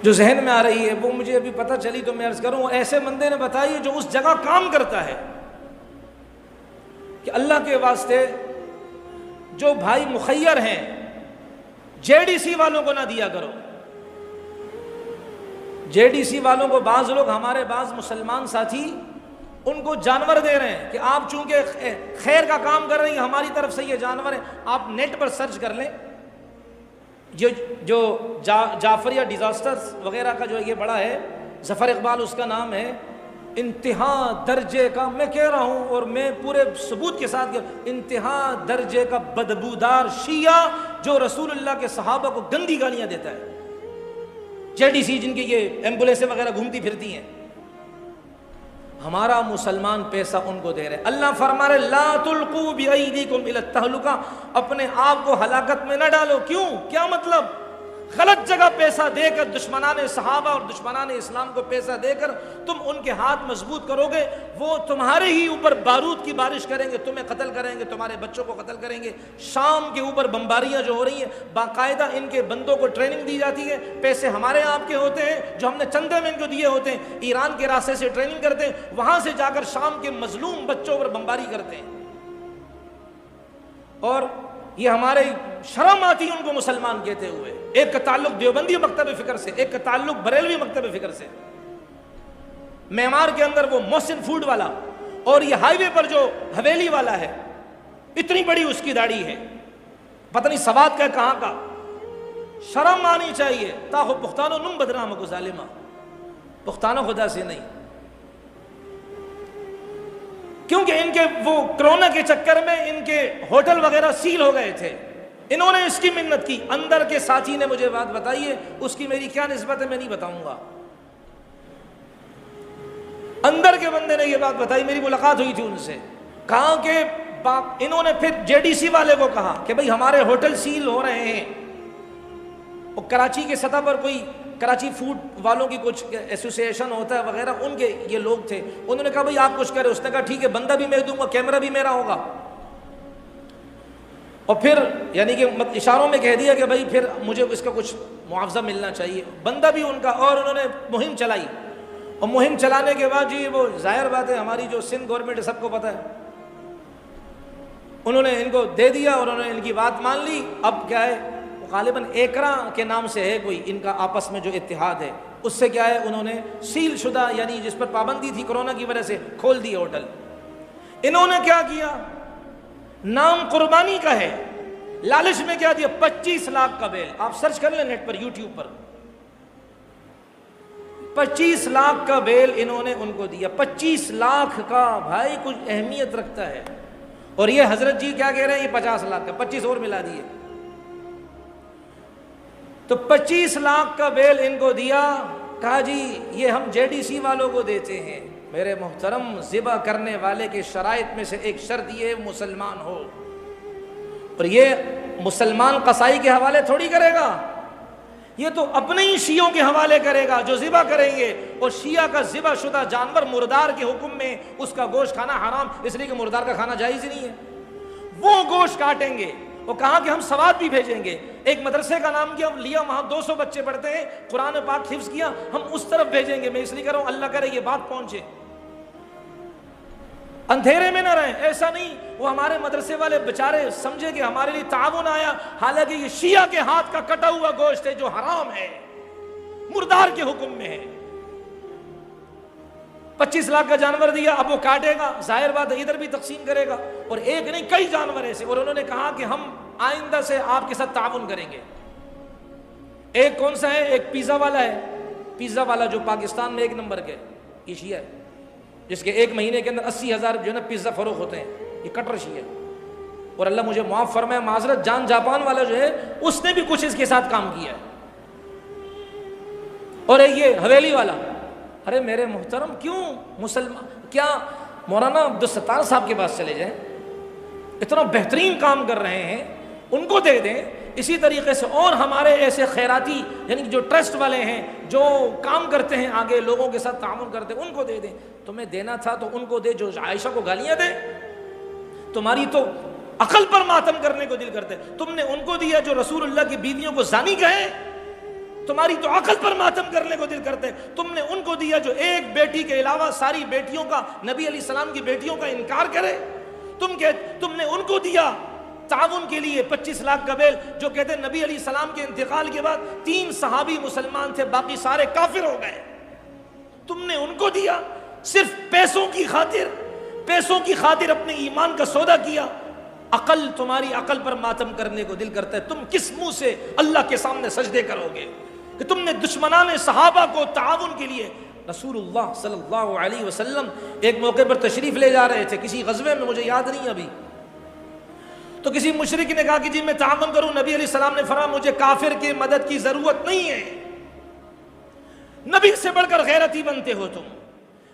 جو ذہن میں آ رہی ہے وہ مجھے ابھی پتہ چلی تو میں عرض کروں، ایسے بندے نے بتائی ہے جو اس جگہ کام کرتا ہے کہ اللہ کے واسطے جو بھائی مخیر ہیں جے ڈی سی والوں کو نہ دیا کرو۔ جے ڈی سی والوں کو بعض لوگ، ہمارے بعض مسلمان ساتھی ان کو جانور دے رہے ہیں کہ آپ چونکہ خیر کا کام کر رہے ہیں ہماری طرف سے یہ جانور ہیں۔ آپ نیٹ پر سرچ کر لیں، جو جعفریہ ڈیزاسٹرز وغیرہ کا جو یہ بڑا ہے، ظفر اقبال اس کا نام ہے، انتہا درجے کا، میں کہہ رہا ہوں اور میں پورے ثبوت کے ساتھ انتہا درجے کا بدبودار شیعہ جو رسول اللہ کے صحابہ کو گندی گالیاں دیتا ہے، جے ڈی سی جن کی یہ ایمبولینسیں وغیرہ گھومتی پھرتی ہیں، ہمارا مسلمان پیسہ ان کو دے رہے۔ اللہ فرما رہے لا تلقوا بأیدیکم الی التہلکہ، اپنے آپ کو ہلاکت میں نہ ڈالو۔ کیوں؟ کیا مطلب؟ غلط جگہ پیسہ دے کر دشمنان صحابہ اور دشمنان اسلام کو پیسہ دے کر تم ان کے ہاتھ مضبوط کرو گے، وہ تمہارے ہی اوپر بارود کی بارش کریں گے، تمہیں قتل کریں گے، تمہارے بچوں کو قتل کریں گے۔ شام کے اوپر بمباریاں جو ہو رہی ہیں، باقاعدہ ان کے بندوں کو ٹریننگ دی جاتی ہے، پیسے ہمارے آپ کے ہوتے ہیں جو ہم نے چندے میں ان کو دیے ہوتے ہیں، ایران کے راستے سے ٹریننگ کرتے ہیں، وہاں سے جا کر شام کے مظلوم بچوں پر بمباری کرتے ہیں۔ اور یہ ہمارے شرم آتی ان کو مسلمان کہتے ہوئے۔ ایک کا تعلق دیوبندی مکتب فکر سے، ایک کا تعلق بریلوی مکتب فکر سے۔ معمار کے اندر وہ محسن فوڈ والا، اور یہ ہائی وے پر جو حویلی والا ہے، اتنی بڑی اس کی داڑھی ہے، پتہ نہیں سواد کا کہاں کا۔ شرم آنی چاہیے۔ تاہو پختانو نم بدنام کو ظالمہ، پختانو خدا سے نہیں، کیونکہ ان کے وہ کرونا کے چکر میں ان کے ہوٹل وغیرہ سیل ہو گئے تھے، انہوں نے اس کی منت کی۔ اندر کے ساتھی نے مجھے بات بتائی ہے، اس کی میری کیا نسبت ہے میں نہیں بتاؤں گا۔ اندر کے بندے نے یہ بات بتائی، میری ملاقات ہوئی تھی ان سے، کہا کہ انہوں نے پھر جے ڈی سی والے کو کہا کہ بھئی ہمارے ہوٹل سیل ہو رہے ہیں، اور کراچی کے سطح پر کوئی کراچی فوڈ والوں کی کچھ ایسوسیشن ہوتا ہے وغیرہ، ان کے یہ لوگ تھے، انہوں نے کہا بھئی آپ کچھ کرے، اس نے کہا ٹھیک ہے بندہ بھی میں دوں گا، کیمرہ بھی میرا ہوگا، اور پھر یعنی کہ اشاروں میں کہہ دیا کہ بھئی پھر مجھے اس کا کچھ معاوضہ ملنا چاہیے، بندہ بھی ان کا، اور انہوں نے مہم چلائی، اور مہم چلانے کے بعد جی وہ ظاہر بات ہے ہماری جو سندھ گورنمنٹ ہے سب کو پتہ ہے، انہوں نے ان کو دے دیا اور انہوں نے ان کی بات مان لی۔ اب کیا ہے، غالباً ایکرا کے نام سے ہے کوئی ان کا آپس میں جو اتحاد ہے، اس سے کیا ہے انہوں نے سیل شدہ یعنی جس پر پابندی تھی کرونا کی وجہ سے کھول دیے ہوٹل۔ انہوں نے کیا کیا، نام قربانی کا ہے، لالچ میں کیا دیا، 25 لاکھ کا بیل۔ آپ سرچ کر لیں نیٹ پر، یوٹیوب پر، 25 لاکھ کا بیل انہوں نے ان کو دیا۔ 25 لاکھ کا بھائی کچھ اہمیت رکھتا ہے، اور یہ حضرت جی کیا کہہ رہے ہیں، یہ 50 لاکھ کا، 25 اور ملا دیے، تو 25 لاکھ کا بیل ان کو دیا۔ کہا جی یہ ہم جے ڈی سی والوں کو دیتے ہیں۔ میرے محترم، ذبح کرنے والے کے شرائط میں سے ایک شرط یہ مسلمان ہو، اور یہ مسلمان قصائی کے حوالے تھوڑی کرے گا، یہ تو اپنے ہی شیعوں کے حوالے کرے گا جو ذبح کریں گے، اور شیعہ کا ذبح شدہ جانور مردار کے حکم میں اس کا گوشت کھانا حرام، اس لیے کہ مردار کا کھانا جائز ہی نہیں ہے، وہ گوشت کاٹیں گے۔ وہ کہا کہ ہم سواد بھی بھیجیں گے، ایک مدرسے کا نام کیا لیا، وہاں 200 بچے پڑھتے ہیں، قرآن پاک حفظ کیا، ہم اس طرف بھیجیں گے۔ میں اس لیے کہہ رہا ہوں اللہ کرے یہ بات پہنچے، اندھیرے میں نہ رہیں۔ ایسا نہیں وہ ہمارے مدرسے والے بیچارے سمجھے کہ ہمارے لیے تعاون آیا، حالانکہ یہ شیعہ کے ہاتھ کا کٹا ہوا گوشت ہے جو حرام ہے، مردار کے حکم میں ہے۔ 25 لاکھ کا جانور دیا، اب وہ کاٹے گا، ظاہر بات ہے ادھر بھی تقسیم کرے گا، اور ایک نہیں کئی جانور ایسے، اور انہوں نے کہا کہ ہم آئندہ سے آپ کے ساتھ تعاون کریں گے۔ ایک کون سا ہے، ایک پیزا والا ہے، پیزا والا جو پاکستان میں 1 نمبر کے، یہ شیعہ ہے، جس کے 1 مہینے کے اندر 80,000 جو ہے نا پیزا فروخت ہوتے ہیں، یہ کٹر شیعہ ہے، اور اللہ مجھے معاف فرمائے معذرت، جان جاپان والا جو ہے اس نے بھی کچھ اس کے ساتھ کام کیا ہے، اور یہ حویلی والا۔ ارے میرے محترم، کیوں مسلمان، کیا مولانا عبدالستار صاحب کے پاس چلے جائیں، اتنا بہترین کام کر رہے ہیں، ان کو دے دیں۔ اسی طریقے سے اور ہمارے ایسے خیراتی یعنی جو ٹرسٹ والے ہیں جو کام کرتے ہیں آگے لوگوں کے ساتھ تعاون کرتے ہیں، ان کو دے دیں۔ تمہیں دینا تھا تو ان کو دے جو عائشہ کو گالیاں دے، تمہاری تو عقل پر ماتم کرنے کو دل کرتے، تم نے ان کو دیا جو رسول اللہ کی بیویوں کو زانی کہے، تو تمہاری تو عقل پر ماتم کرنے کو دل کرتے ہے۔ تم نے ان کو دیا جو ایک بیٹی کے علاوہ ساری بیٹیوں کا، نبی علیہ السلام کی بیٹیوں کا انکار کرے۔ تم نے ان کو دیا تعاون کے لیے 25 لاکھ کا بیل، جو کہتے ہیں نبی علیہ السلام کے انتقال کے بعد 3 صحابی مسلمان تھے، باقی سارے کافر ہو گئے۔ تم نے ان کو دیا صرف پیسوں کی خاطر اپنے ایمان کا سودا کیا۔ تمہاری عقل پر ماتم کرنے کو دل کرتا ہے۔ تم کس منہ سے اللہ کے سامنے سجدے کرو گے کہ تم نے دشمنان صحابہ کو تعاون کے لیے؟ رسول اللہ صلی اللہ علیہ وسلم ایک موقع پر تشریف لے جا رہے تھے کسی غزوے میں، مجھے یاد نہیں ابھی، تو کسی مشرک نے کہا کہ جی میں تعاون کروں۔ نبی علیہ السلام نے فرمایا مجھے کافر کی مدد کی ضرورت نہیں ہے، نبی سے بڑھ کر غیرتی بنتے ہو تم۔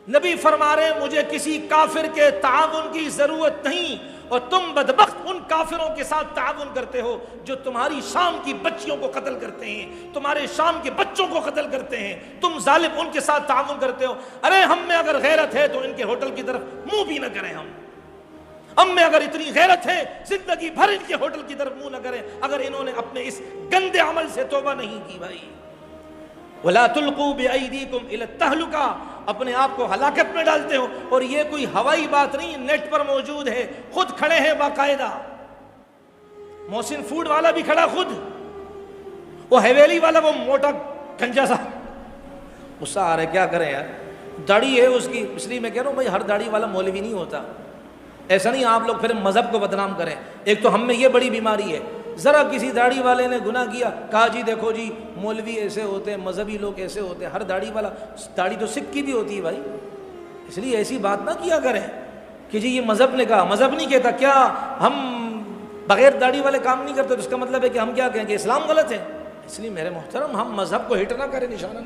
نبی فرما رہے ہیں مجھے کسی کافر کے تعاون کی ضرورت نہیں، اور تم بدبخت ان کافروں کے ساتھ تعاون کرتے ہو جو تمہاری شام کی بچیوں کو قتل کرتے ہیں، تمہارے شام کے بچوں کو قتل کرتے ہیں، تم ظالم ان کے ساتھ تعاون کرتے ہو۔ ارے ہم میں اگر غیرت ہے تو ان کے ہوٹل کی طرف منہ بھی نہ کریں، ہم میں اگر اتنی غیرت ہے زندگی بھر ان کے ہوٹل کی طرف منہ نہ کریں، اگر انہوں نے اپنے اس گندے عمل سے توبہ نہیں کی۔ بھائی وَلَا تُلْقُوا بِأَيْدِيكُمْ إِلَى التَّهْلُكَةِ، اپنے آپ کو ہلاکت میں ڈالتے ہو۔ اور یہ کوئی ہوائی بات نہیں، نیٹ پر موجود ہے، خود کھڑے ہیں باقاعدہ، محسن فوڈ والا بھی کھڑا خود، وہ حویلی والا وہ موٹا گنجا سا، غصہ آ رہا ہے کیا کریں یار، داڑھی ہے اس کی، اس لیے میں کہہ رہا ہوں بھائی ہر داڑھی والا مولوی نہیں ہوتا، ایسا نہیں آپ لوگ پھر مذہب کو بدنام کریں۔ ایک تو ہم میں یہ بڑی بیماری ہے، ذرا کسی داڑھی والے نے گناہ کیا کہا جی دیکھو جی مولوی ایسے ہوتے ہیں، مذہبی لوگ ایسے ہوتے ہیں، ہر داڑھی والا، داڑھی تو سکھ کی بھی ہوتی ہے بھائی، اس لیے ایسی بات نہ کیا کریں کہ جی یہ مذہب نے کہا، مذہب نہیں کہتا۔ کیا ہم بغیر داڑھی والے کام نہیں کرتے تو اس کا مطلب ہے کہ ہم کیا کہیں کہ اسلام غلط ہے؟ اس لیے میرے محترم ہم مذہب کو ہٹ نہ کریں، نشانہ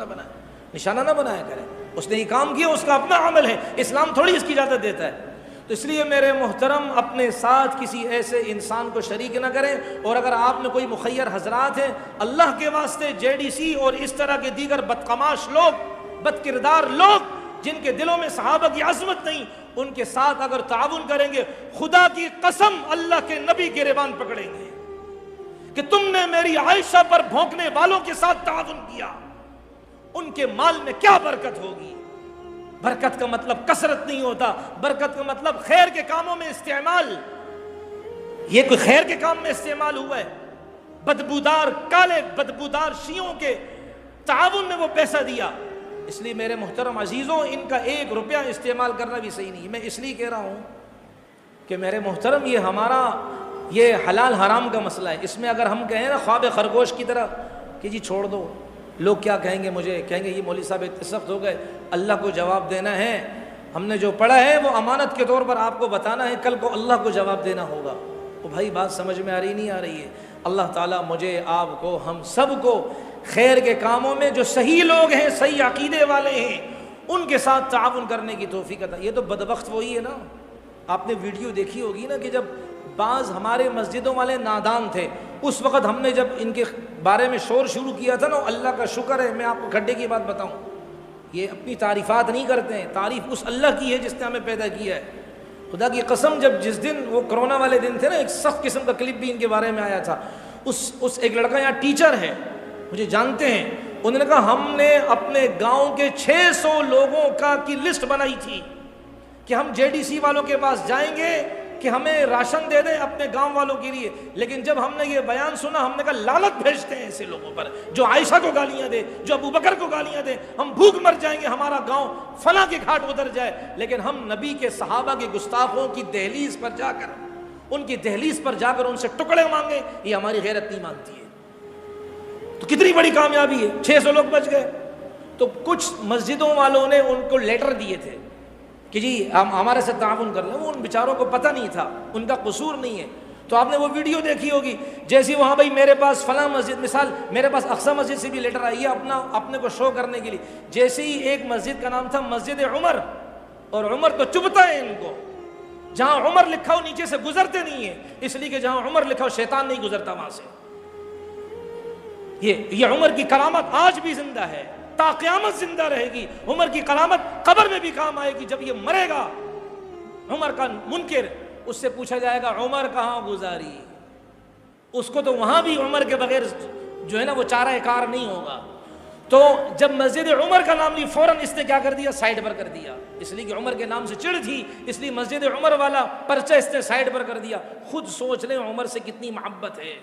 نہ بنایا کریں۔ اس نے یہ کام کیا، اس کا اپنا عمل ہے، اسلام تھوڑی اس کی اجازت دیتا ہے۔ تو اس لیے میرے محترم اپنے ساتھ کسی ایسے انسان کو شریک نہ کریں، اور اگر آپ میں کوئی مخیر حضرات ہیں اللہ کے واسطے JDC اور اس طرح کے دیگر بدقماش لوگ، بد کردار لوگ جن کے دلوں میں صحابہ کی عظمت نہیں، ان کے ساتھ اگر تعاون کریں گے خدا کی قسم اللہ کے نبی گریبان پکڑیں گے کہ تم نے میری عائشہ پر بھونکنے والوں کے ساتھ تعاون کیا، ان کے مال میں کیا برکت ہوگی۔ برکت کا مطلب کثرت نہیں ہوتا، برکت کا مطلب خیر کے کاموں میں استعمال۔ یہ کوئی خیر کے کام میں استعمال ہوا ہے؟ بدبودار کالے بدبودار شیعوں کے تعاون میں وہ پیسہ دیا۔ اس لیے میرے محترم عزیزوں ان کا 1 روپیہ استعمال کرنا بھی صحیح نہیں۔ میں اس لیے کہہ رہا ہوں کہ میرے محترم یہ ہمارا یہ حلال حرام کا مسئلہ ہے، اس میں اگر ہم کہیں نا خواب خرگوش کی طرح کہ جی چھوڑ دو، لوگ کیا کہیں گے، مجھے کہیں گے یہ مولوی صاحب اتنے سخت ہو گئے، اللہ کو جواب دینا ہے، ہم نے جو پڑھا ہے وہ امانت کے طور پر آپ کو بتانا ہے، کل کو اللہ کو جواب دینا ہوگا۔ تو بھائی بات سمجھ میں آ رہی نہیں آ رہی ہے؟ اللہ تعالیٰ مجھے آپ کو ہم سب کو خیر کے کاموں میں جو صحیح لوگ ہیں، صحیح عقیدے والے ہیں، ان کے ساتھ تعاون کرنے کی توفیق عطا۔ یہ تو بدبخت وہی ہے نا، آپ نے ویڈیو دیکھی ہوگی نا کہ جب بعض ہمارے مسجدوں والے نادان تھے، اس وقت ہم نے جب ان کے بارے میں شور شروع کیا تھا نا، اللہ کا شکر ہے، میں آپ کو کھڈے کی بات بتاؤں، یہ اپنی تعریفات نہیں کرتے ہیں، تعریف اس اللہ کی ہے جس نے ہمیں پیدا کیا ہے۔ خدا کی قسم جس دن وہ کرونا والے دن تھے نا، ایک سخت قسم کا کلپ بھی ان کے بارے میں آیا تھا، اس ایک لڑکا یہاں ٹیچر ہے، مجھے جانتے ہیں، انہوں نے کہا ہم نے اپنے گاؤں کے 600 لوگوں کی لسٹ بنائی تھی کہ ہم JDC والوں کے پاس جائیں گے کہ ہمیں راشن دے دیں اپنے گاؤں والوں کے لیے، لیکن جب ہم نے یہ بیان سنا ہم نے کہا لعنت بھیجتے ہیں ایسے لوگوں پر جو عائشہ کو گالیاں دے، جو ابو بکر کو گالیاں دے، ہم بھوک مر جائیں گے، ہمارا گاؤں فلاں کے گھاٹ اتر جائے، لیکن ہم نبی کے صحابہ کے گستاخوں کی دہلیز پر جا کر، ان کی دہلیز پر جا کر ان سے ٹکڑے مانگے، یہ ہماری غیرت نہیں مانتی ہے۔ تو کتنی بڑی کامیابی ہے، 600 لوگ بچ گئے۔ تو کچھ مسجدوں والوں نے ان کو لیٹر دیے تھے کہ جی ہم ہمارے سے تعاون کر لیں، وہ ان بیچاروں کو پتہ نہیں تھا، ان کا قصور نہیں ہے۔ تو آپ نے وہ ویڈیو دیکھی ہوگی، جیسے وہاں بھائی میرے پاس فلاں مسجد، مثال میرے پاس اقصی مسجد سے بھی لیٹر آئی ہے اپنے کو شو کرنے کے لیے، جیسے ہی ایک مسجد کا نام تھا مسجد عمر، اور عمر تو چبھتا ہے ان کو، جہاں عمر لکھا ہو نیچے سے گزرتے نہیں ہیں، اس لیے کہ جہاں عمر لکھا ہو شیطان نہیں گزرتا وہاں سے۔ یہ عمر کی کرامت آج بھی زندہ ہے، تا قیامت زندہ رہے گی۔ عمر کی کرامت قبر میں بھی کام آئے گی، جب یہ مرے گا عمر کا منکر، اس سے پوچھا جائے گا عمر کہاں گزاری، اس کو تو وہاں بھی عمر کے بغیر جو ہے نا وہ چارہ کار نہیں ہوگا۔ تو جب مسجد عمر کا نام لی فوراً اس نے کیا کر دیا؟ سائڈ پر کر دیا، اس لیے کہ عمر کے نام سے چڑ تھی، اس لیے مسجد عمر والا پرچہ اس نے سائڈ پر کر دیا۔ خود سوچ لیں عمر سے کتنی محبت ہے۔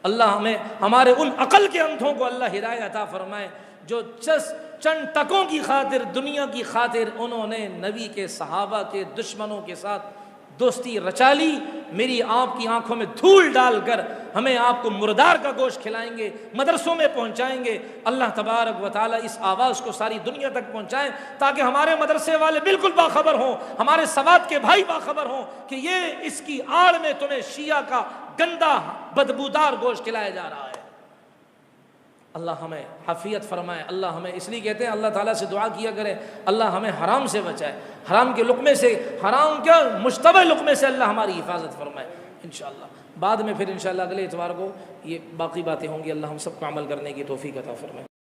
اللہ ہمیں ہمارے ان عقل کے اندھوں کو اللہ ہدایت عطا فرمائے جو چند ٹکوں کی خاطر، دنیا کی خاطر انہوں نے نبی کے صحابہ کے دشمنوں کے ساتھ دوستی رچا لی، میری آپ کی آنکھوں میں دھول ڈال کر ہمیں آپ کو مردار کا گوشت کھلائیں گے، مدرسوں میں پہنچائیں گے۔ اللہ تبارک و تعالیٰ اس آواز کو ساری دنیا تک پہنچائیں تاکہ ہمارے مدرسے والے بالکل باخبر ہوں، ہمارے سوات کے بھائی باخبر ہوں کہ یہ اس کی آڑ میں تمہیں شیعہ کا گندا بدبودار گوشت کھلایا جا رہا ہے۔ اللہ ہمیں عافیت فرمائے۔ اللہ ہمیں، اس لیے کہتے ہیں اللہ تعالیٰ سے دعا کیا کریں اللہ ہمیں حرام سے بچائے، حرام کے لقمے سے، حرام کیا مشتبہ لقمے سے اللہ ہماری حفاظت فرمائے انشاءاللہ۔ بعد میں پھر انشاءاللہ اگلے اتوار کو یہ باقی باتیں ہوں گی۔ اللہ ہم سب کو عمل کرنے کی توفیق عطا فرمائے۔